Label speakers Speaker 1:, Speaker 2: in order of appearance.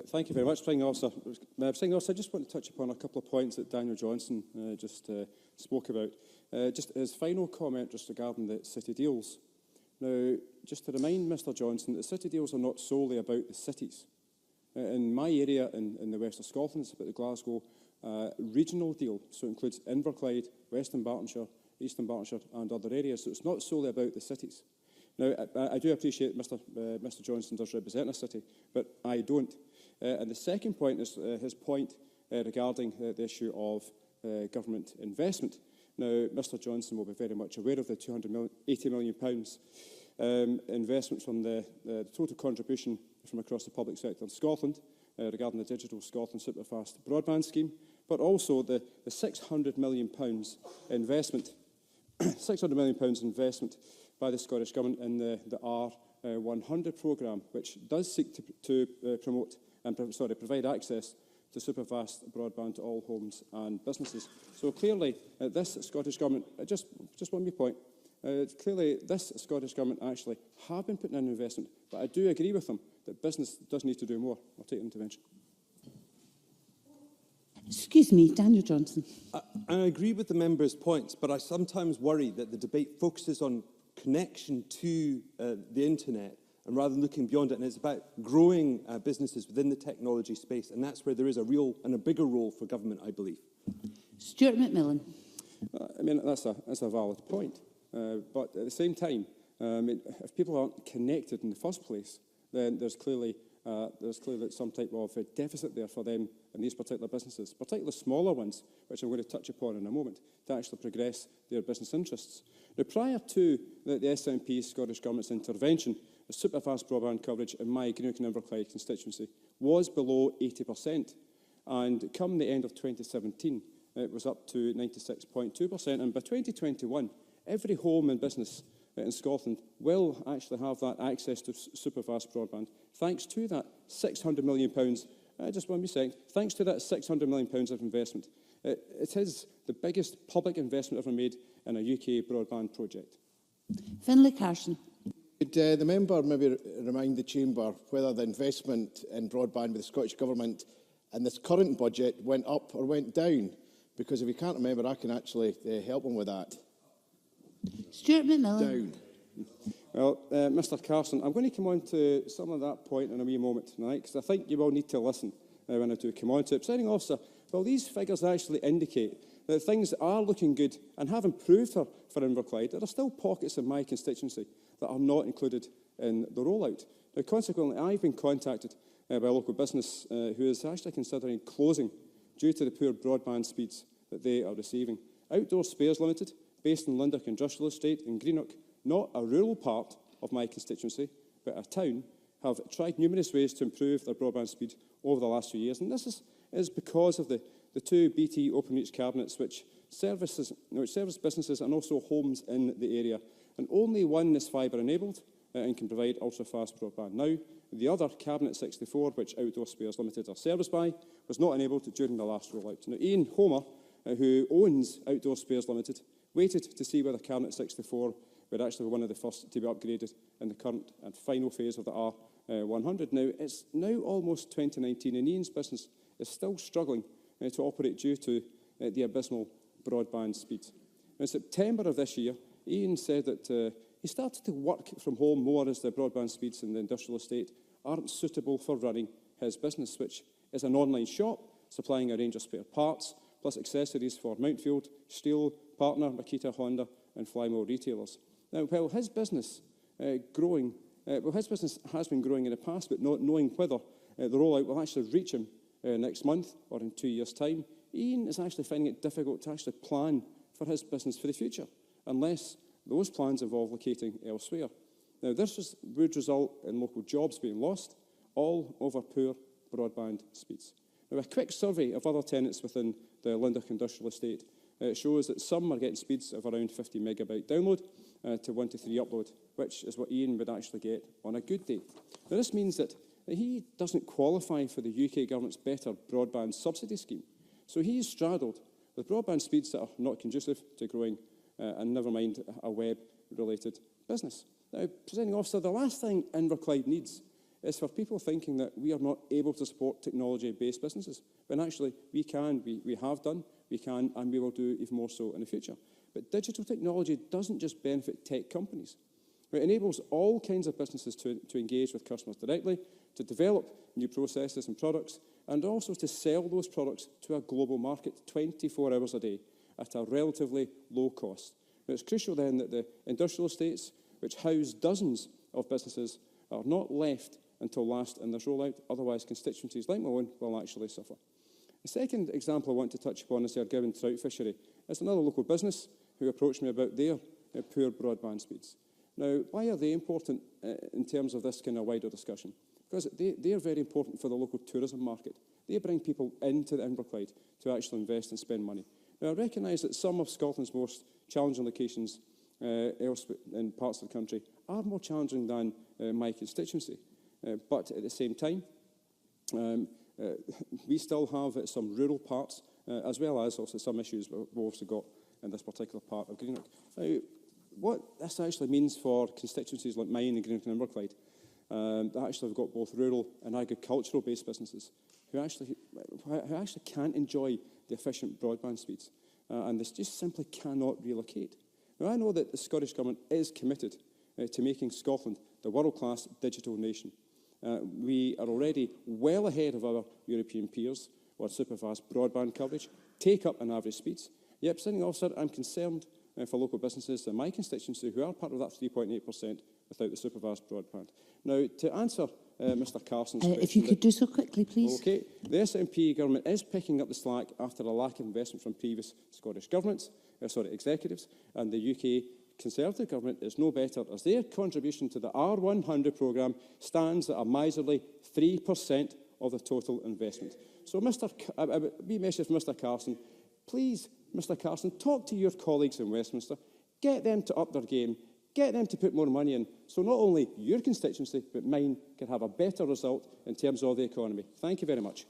Speaker 1: Thank you very much, Presiding Officer. Presiding Officer, I just want to touch upon a couple of points that Daniel Johnson just spoke about. Just his final comment just regarding the city deals. Now, just to remind Mr Johnson, the city deals are not solely about the cities. In my area in the west of Scotland, it's about the Glasgow regional deal, so it includes Inverclyde, Western Bartonshire, Eastern Bartonshire and other areas, so it's not solely about the cities. Now, I do appreciate Mr Johnson does represent a city, but I don't. And the second point is his point regarding the issue of government investment. Now, Mr Johnson will be very much aware of the £280 million investment from the total contribution from across the public sector in Scotland regarding the Digital Scotland Superfast Broadband scheme, but also the £600 million investment, £600 million investment by the Scottish Government in the R100 programme, which does seek to promote and provide access to superfast broadband to all homes and businesses. So clearly, this Scottish Government, just one more point, clearly this Scottish Government actually have been putting in investment, but I do agree with them that business does need to do more. I'll take the intervention.
Speaker 2: Excuse me, Daniel Johnson.
Speaker 3: I agree with the member's points, but I sometimes worry that the debate focuses on connection to the internet and rather than looking beyond it, and it's about growing businesses within the technology space, and that's where there is a real and a bigger role for government, I believe.
Speaker 2: Stuart McMillan.
Speaker 1: I mean, that's a valid point, but at the same time, if people aren't connected in the first place, then there's clearly some type of deficit there for them in these particular businesses, particularly smaller ones, which I'm going to touch upon in a moment, to actually progress their business interests. Now, prior to the SNP Scottish Government's intervention, the superfast broadband coverage in my Greenock and Inverclyde constituency was below 80%, and come the end of 2017, it was up to 96.2%, and by 2021, every home and business in Scotland will actually have that access to superfast broadband, thanks to that £600 million, just one wee second, thanks to that £600 million of investment. It is the biggest public investment ever made in a UK broadband project.
Speaker 2: Finlay Carson.
Speaker 4: Could the member maybe remind the Chamber whether the investment in broadband with the Scottish Government in this current budget went up or went down? Because if you can't remember, I can actually help him with that.
Speaker 2: Stuart McMillan.
Speaker 4: Down.
Speaker 1: Well, Mr Carson, I'm going to come on to some of that point in a wee moment tonight, because I think you will need to listen when I do come on to it. Presiding Officer, well, these figures actually indicate that things are looking good and have improved for Inverclyde. There are still pockets in my constituency that are not included in the rollout. Now, consequently, I've been contacted by a local business who is actually considering closing due to the poor broadband speeds that they are receiving. Outdoor Spares Limited, based in Greenock Industrial Estate in Greenock, not a rural part of my constituency, but a town, have tried numerous ways to improve their broadband speed over the last few years. And this is because of the two BT OpenReach cabinets which service businesses and also homes in the area. And only one is fibre-enabled and can provide ultra-fast broadband. Now, the other, Cabinet 64, which Outdoor Spares Limited are serviced by, was not enabled during the last rollout. Now, Ian Homer, who owns Outdoor Spares Limited, waited to see whether Cabinet 64 would actually be one of the first to be upgraded in the current and final phase of the R100. Now, it's now almost 2019, and Ian's business is still struggling to operate due to the abysmal broadband speed. In September of this year, Ian said that he started to work from home more as the broadband speeds in the industrial estate aren't suitable for running his business, which is an online shop supplying a range of spare parts, plus accessories for Mountfield, Steel, Partner, Makita, Honda and Flymo retailers. Now, while his business has been growing in the past, but not knowing whether the rollout will actually reach him next month or in 2 years' time, Ian is actually finding it difficult to actually plan for his business for the future, unless those plans involve locating elsewhere. Now, this would result in local jobs being lost, all over poor broadband speeds. Now, a quick survey of other tenants within the Greenock Industrial Estate shows that some are getting speeds of around 50 megabyte download to 1 to 3 upload, which is what Ian would actually get on a good day. Now, this means that he doesn't qualify for the UK government's better broadband subsidy scheme. So he's straddled with broadband speeds that are not conducive to growing and never mind a web-related business. Now, Presiding Officer, the last thing Inverclyde needs is for people thinking that we are not able to support technology-based businesses, when actually we can, we have done, we can, and we will do even more so in the future. But digital technology doesn't just benefit tech companies. It enables all kinds of businesses to engage with customers directly, to develop new processes and products, and also to sell those products to a global market 24 hours a day at a relatively low cost. Now, it's crucial then that the industrial estates, which house dozens of businesses, are not left until last in this rollout, otherwise constituencies like my own will actually suffer. The second example I want to touch upon is the Argowan trout fishery. It's another local business who approached me about their poor broadband speeds. Now, why are they important in terms of this kind of wider discussion? Because they are very important for the local tourism market. They bring people into the Inverclyde to actually invest and spend money. Now, I recognise that some of Scotland's most challenging locations elsewhere in parts of the country are more challenging than my constituency. But at the same time, we still have some rural parts, as well as also some issues we've also got in this particular part of Greenock. Now, what this actually means for constituencies like mine in Greenock and Inverclyde, that actually have got both rural and agricultural-based businesses who actually can't enjoy the efficient broadband speeds, and this just simply cannot relocate. Now, I know that the Scottish Government is committed to making Scotland the world-class digital nation. We are already well ahead of our European peers with superfast broadband coverage, take up and average speeds. Yet, Presiding Officer, I'm concerned for local businesses in my constituency who are part of that 3.8% without the superfast broadband. Now, to answer Mr Carson's question...
Speaker 2: If you could do so quickly, please.
Speaker 1: OK. The SNP government is picking up the slack after a lack of investment from previous Scottish governments, executives, and the UK Conservative government is no better, as their contribution to the R100 programme stands at a miserly 3% of the total investment. So, wee message from Mr Carson, please, Mr Carson, talk to your colleagues in Westminster, get them to up their game, get them to put more money in, so not only your constituency, but mine can have a better result in terms of the economy. Thank you very much.